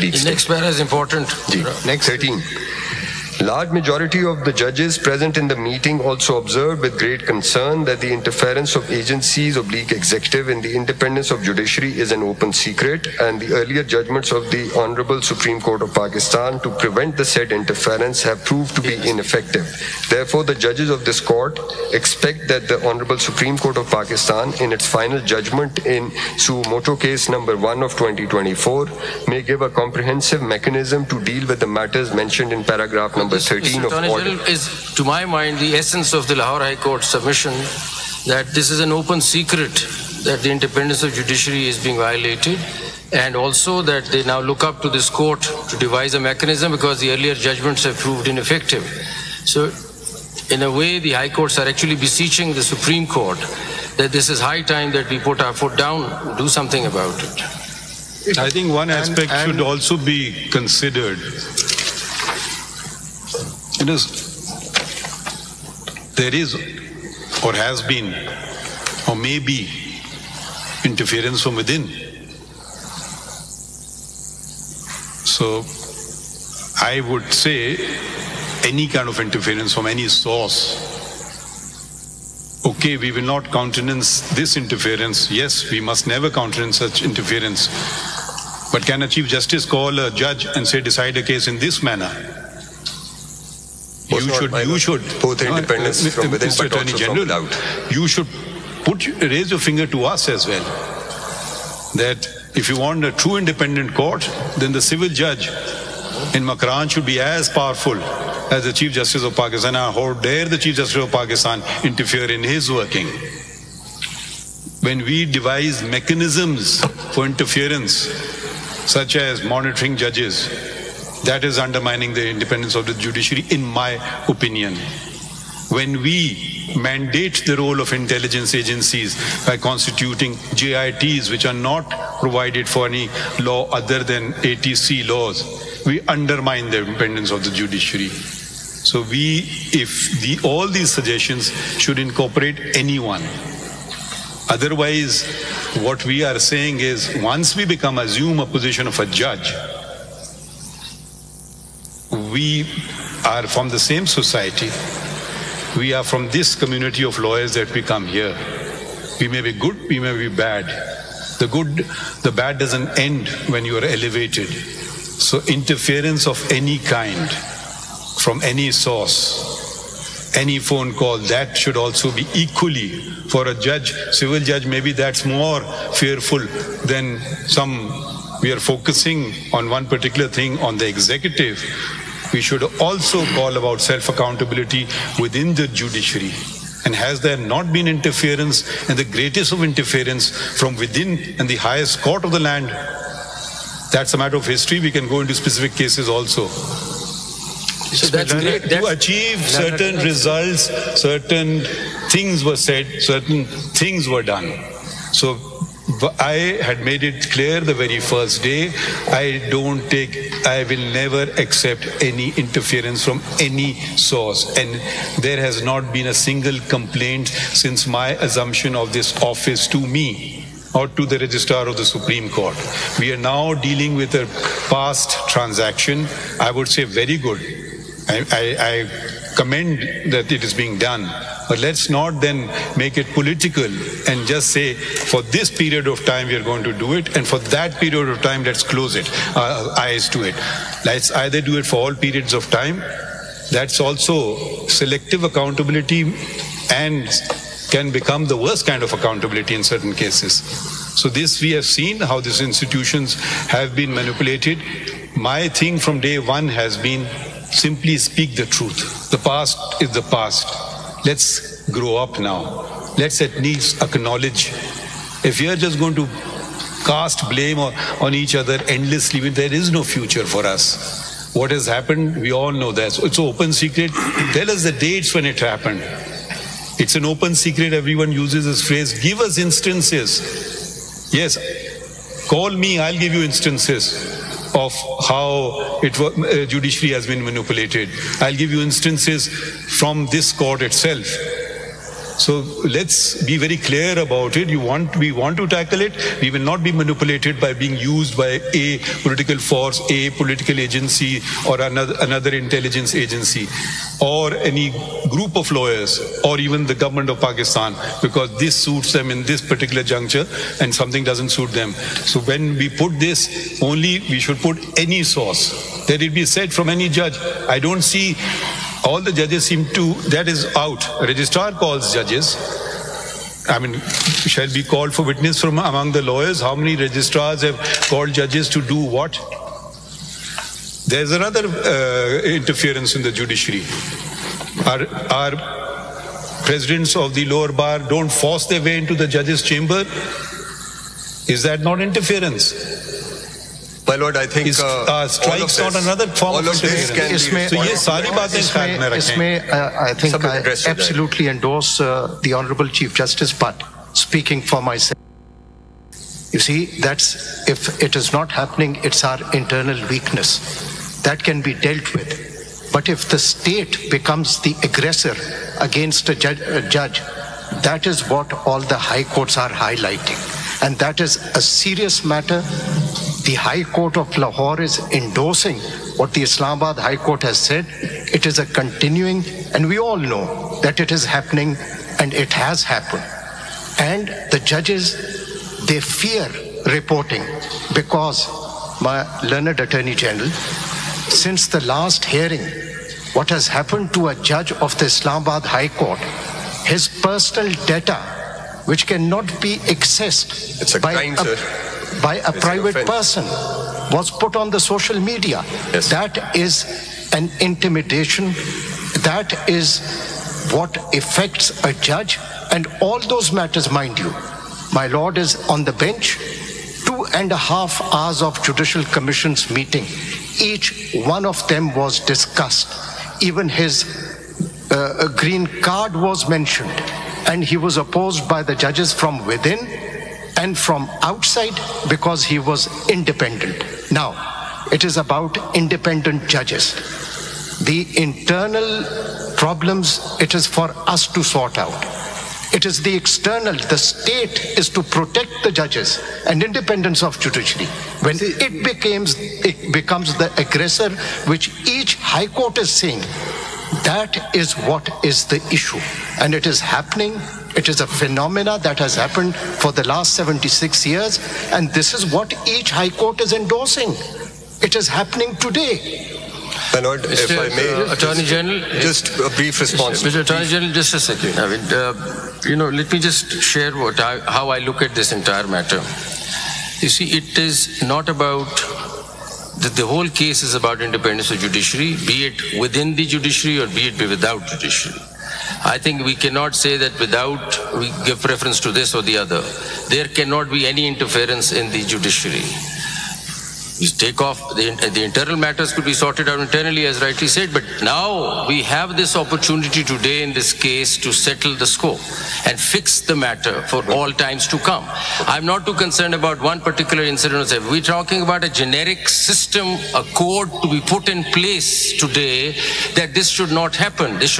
The next para is important. Next 13. Large majority of the judges present in the meeting also observed with great concern that the interference of agencies / executive in the independence of judiciary is an open secret, and the earlier judgments of the Honorable Supreme Court of Pakistan to prevent the said interference have proved to be ineffective. Therefore, the judges of this court expect that the Honorable Supreme Court of Pakistan, in its final judgment in Suo Motu case number 1 of 2024, may give a comprehensive mechanism to deal with the matters mentioned in paragraph number 13 of order. Is, to my mind, the essence of the Lahore High Court submission that this is an open secret that the independence of judiciary is being violated, and also that they now look up to this court to devise a mechanism because the earlier judgments have proved ineffective. So, in a way, the High Courts are actually beseeching the Supreme Court that this is high time that we put our foot down, do something about it. I think one aspect should also be considered. There is or has been or may be interference from within. So I would say any kind of interference from any source. Okay, we will not countenance this interference. Yes, we must never countenance such interference. But can a Chief Justice call a judge and say, decide a case in this manner? You should, both independence from within, Mr. Attorney General, you should raise your finger to us as well. That if you want a true independent court, then the civil judge in Makran should be as powerful as the Chief Justice of Pakistan. How dare the Chief Justice of Pakistan interfere in his working? When we devise mechanisms for interference, such as monitoring judges, that is undermining the independence of the judiciary, in my opinion. When we mandate the role of intelligence agencies by constituting JITs, which are not provided for any law other than ATC laws, we undermine the independence of the judiciary. So all these suggestions should incorporate anyone. Otherwise, what we are saying is, once we assume a position of a judge, we are from the same society. We are from this community of lawyers that we come here. We may be good, we may be bad. The bad doesn't end when you are elevated. So interference of any kind, from any source, any phone call, that should also be equally for a judge, civil judge. Maybe that's more fearful than we are focusing on one particular thing on the executive. We should also call about self-accountability within the judiciary. And has there not been interference, and the greatest of interference from within and the highest court of the land? That's a matter of history. We can go into specific cases also. So that's great. To achieve certain results, certain things were said, certain things were done. So I had made it clear the very first day, I will never accept any interference from any source. And there has not been a single complaint since my assumption of this office to me or to the Registrar of the Supreme Court. We are now dealing with a past transaction. I would say very good. I commend that it is being done. But let's not then make it political and just say, for this period of time we are going to do it, and for that period of time let's close it, eyes to it. Let's either do it for all periods of time. That's also selective accountability and can become the worst kind of accountability in certain cases. So this we have seen how these institutions have been manipulated. My thing from day one has been simply speak the truth. The past is the past. Let's grow up now. Let's at least acknowledge. If we are just going to cast blame on each other endlessly, there is no future for us. What has happened, we all know that. So it's an open secret. Tell us the dates when it happened. It's an open secret. Everyone uses this phrase. Give us instances. Yes, call me, I'll give you instances of how judiciary has been manipulated. I'll give you instances from this court itself. So let's be very clear about it. We want to tackle it. We will not be manipulated by being used by a political force, a political agency, or another intelligence agency, or any group of lawyers, or even the government of Pakistan, because this suits them in this particular juncture and something doesn't suit them. So when we put this, only we should put any source. Let it be said from any judge. I don't see, all the judges seem to, that is out. Registrar calls judges. I mean, shall be called for witness from among the lawyers? How many registrars have called judges to do what? There's another interference in the judiciary. Our presidents of the lower bar don't force their way into the judge's chamber. Is that not interference? My lord, I think strikes not another form of interference. I think I absolutely endorse the Honorable Chief Justice, but speaking for myself, you see, that's, if it is not happening, it's our internal weakness. That can be dealt with. But if the state becomes the aggressor against a judge, that is what all the high courts are highlighting. And that is a serious matter. The High Court of Lahore is endorsing what the Islamabad High Court has said. It is a continuing, and we all know that it is happening, and it has happened. And the judges, they fear reporting, because my learned Attorney General, since the last hearing, what has happened to a judge of the Islamabad High Court, his personal data, which cannot be accessed by a private person, was put on the social media. Yes. That is an intimidation. That is what affects a judge. And all those matters, mind you, my lord is on the bench, 2.5 hours of Judicial Commission's meeting. Each one of them was discussed. Even his green card was mentioned. And he was opposed by the judges from within and from outside because he was independent. Now, it is about independent judges. The internal problems, it is for us to sort out. It is the external, the state is to protect the judges and independence of judiciary. When it becomes the aggressor, which each high court is saying, that is what is the issue. And it is happening. It is a phenomena that has happened for the last 76 years. And this is what each high court is endorsing. It is happening today. My lord, if I may, Attorney General, just a brief response. Mr. Attorney General, just a second. I mean, let me just share how I look at this entire matter. You see, it is not about, the whole case is about independence of judiciary, be it within the judiciary or be it without judiciary. I think we cannot say that without, we give preference to this or the other. There cannot be any interference in the judiciary. We take off, the internal matters could be sorted out internally, as rightly said, but now we have this opportunity today in this case to settle the scope and fix the matter for all times to come. I'm not too concerned about one particular incident. We're talking about a generic system, a code to be put in place today that this should not happen. This should